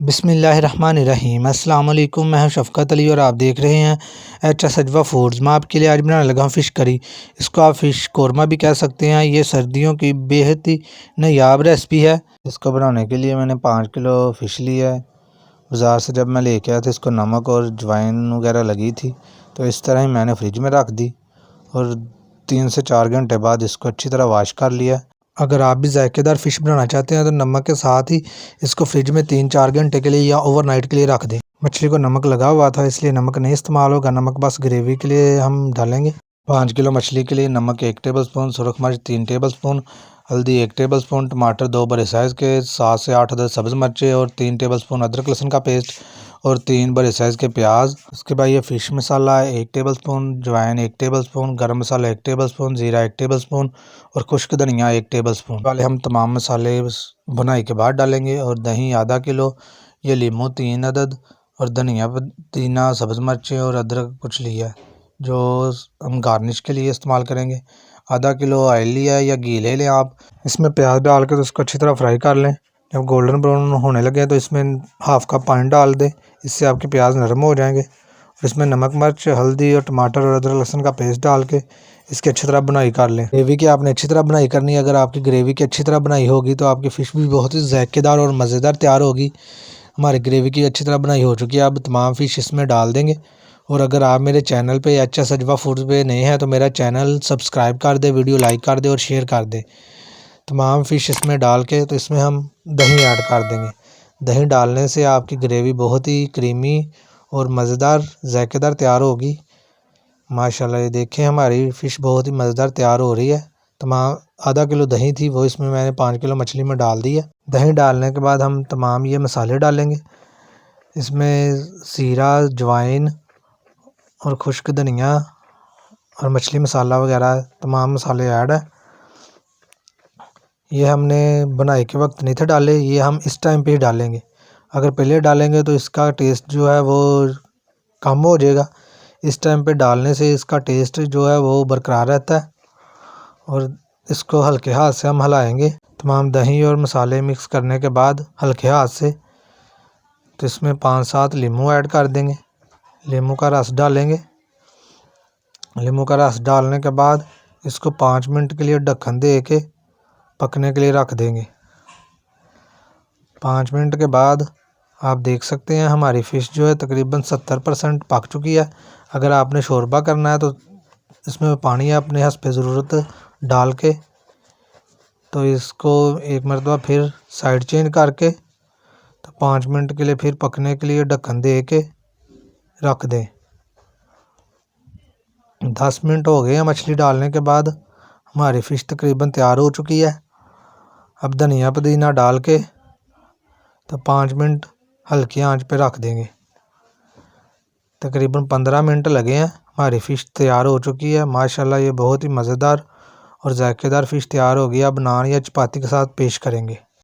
बिस्मिल्लाहिर्रहमानिर्रहीम। अस्सलाम वालेकुम। मैं हूं शफ़क़त अली और आप देख रहे हैं एच अजवा फूड्स। मैं आपके लिए आज बनाने लगा हूं फ़िश करी। इसको आप फ़िश कौरमा भी कह सकते हैं। ये सर्दियों की बेहद ही नायाब रेसिपी है। इसको बनाने के लिए मैंने 5 किलो फ़िश लिया है। बाज़ार से जब मैं लेके आया था इसको नमक और अजवाइन वगैरह लगी थी, तो इस तरह ही मैंने फ्रिज में रख दी और 3 से 4 घंटे बाद इसको अच्छी तरह वाश कर लिया। अगर आप भी जायकेदार फ़िश बनाना चाहते हैं तो नमक के साथ ही इसको फ्रिज में 3-4 घंटे के लिए या ओवरनाइट के लिए रख दें। मछली को नमक लगा हुआ था इसलिए नमक नहीं इस्तेमाल होगा, नमक बस ग्रेवी के लिए हम डालेंगे। 5 किलो मछली के लिए नमक 1 टेबलस्पून, सुरख मिर्च 3 टेबलस्पून, हल्दी 1 टेबलस्पून, टमाटर 2 बड़े साइज़ के, 7 से 8 अदद सब्ज़ मिर्चें और 3 टेबलस्पून अदरक लहसुन का पेस्ट और 3 बड़े साइज़ के प्याज। उसके बाद ये फ़िश मसाला 1 टेबलस्पून, अजवाइन 1 टेबलस्पून, गरम मसाला 1 टेबलस्पून, ज़ीरा 1 टेबलस्पून और खुश्क धनिया 1 टेबलस्पून। पहले हम तमाम मसाले भुनाई के बाद डालेंगे। और दही आधा किलो, ये लीमू 3 अदद और धनिया पुदीना सब्ज़ मिर्चें और अदरक कुछ लिया है जो हम गार्निश के लिए इस्तेमाल करेंगे। आधा किलो ऑयल लिया है या घी ले लें आप। इसमें प्याज डाल के तो इसको अच्छी तरह फ्राई कर लें। जब गोल्डन ब्राउन होने लगे तो इसमें हाफ़ कप पानी डाल दें, इससे आपके प्याज नरम हो जाएंगे। और इसमें नमक मिर्च हल्दी और टमाटर और अदरक लहसुन का पेस्ट डाल के इसकी अच्छी तरह बनाई कर लें। ग्रेवी की आपने अच्छी तरह बनाई करनी है। अगर आपकी ग्रेवी की अच्छी तरह बनाई होगी तो आपकी फ़िश भी बहुत ही जायकेदार और मज़ेदार तैयार होगी। हमारी ग्रेवी की अच्छी तरह बनाई हो चुकी है। अब तमाम फ़िश इसमें डाल देंगे। और अगर आप मेरे चैनल पे एच अजवा फूड्स पे नए हैं तो मेरा चैनल सब्सक्राइब कर दे, वीडियो लाइक कर दे और शेयर कर दे। तमाम फ़िश इसमें डाल के तो इसमें हम दही ऐड कर देंगे। दही डालने से आपकी ग्रेवी बहुत ही क्रीमी और मज़ेदार जायकेदार तैयार होगी। माशाल्लाह ये देखें हमारी फ़िश बहुत ही मज़ेदार तैयार हो रही है। तमाम आधा किलो दही थी वो इसमें मैंने 5 किलो मछली में डाल दी है। दही डालने के बाद हम तमाम ये मसाले डालेंगे। इसमें ज़ीरा, अजवाइन और खुश्क धनिया और मछली मसाला वगैरह तमाम मसाले ऐड है। ये हमने बनाई के वक्त नहीं थे डाले, ये हम इस टाइम पे ही डालेंगे। अगर पहले डालेंगे तो इसका टेस्ट जो है वो कम हो जाएगा। इस टाइम पे डालने से इसका टेस्ट जो है वो बरकरार रहता है। और इसको हल्के हाथ से हम हिलाएंगे। तमाम दही और मसाले मिक्स करने के बाद हल्के हाथ से तो इसमें 5-7 लीमू ऐड कर देंगे। लीमू का रस डालेंगे। लीमू का रस डालने के बाद इसको 5 मिनट के लिए ढक्कन दे के पकने के लिए रख देंगे। 5 मिनट के बाद आप देख सकते हैं हमारी फ़िश जो है तकरीबन 70% पक चुकी है। अगर आपने शोरबा करना है तो इसमें पानी अपने हस्ब ज़रूरत डाल के तो इसको एक मरतबा फिर साइड चेंज करके तो 5 मिनट के लिए फिर पकने के लिए ढक्कन दे के रख दें। 10 मिनट हो गए हैं मछली डालने के बाद। हमारी फ़िश तकरीबन तैयार हो चुकी है। अब धनिया पुदीना डाल के तो 5 मिनट हल्की आंच पे रख देंगे। तकरीबन 15 मिनट लगे हैं। हमारी फ़िश तैयार हो चुकी है। माशाल्लाह ये बहुत ही मज़ेदार और जायकेदार फ़िश तैयार हो गई। अब नान या चपाती के साथ पेश करेंगे।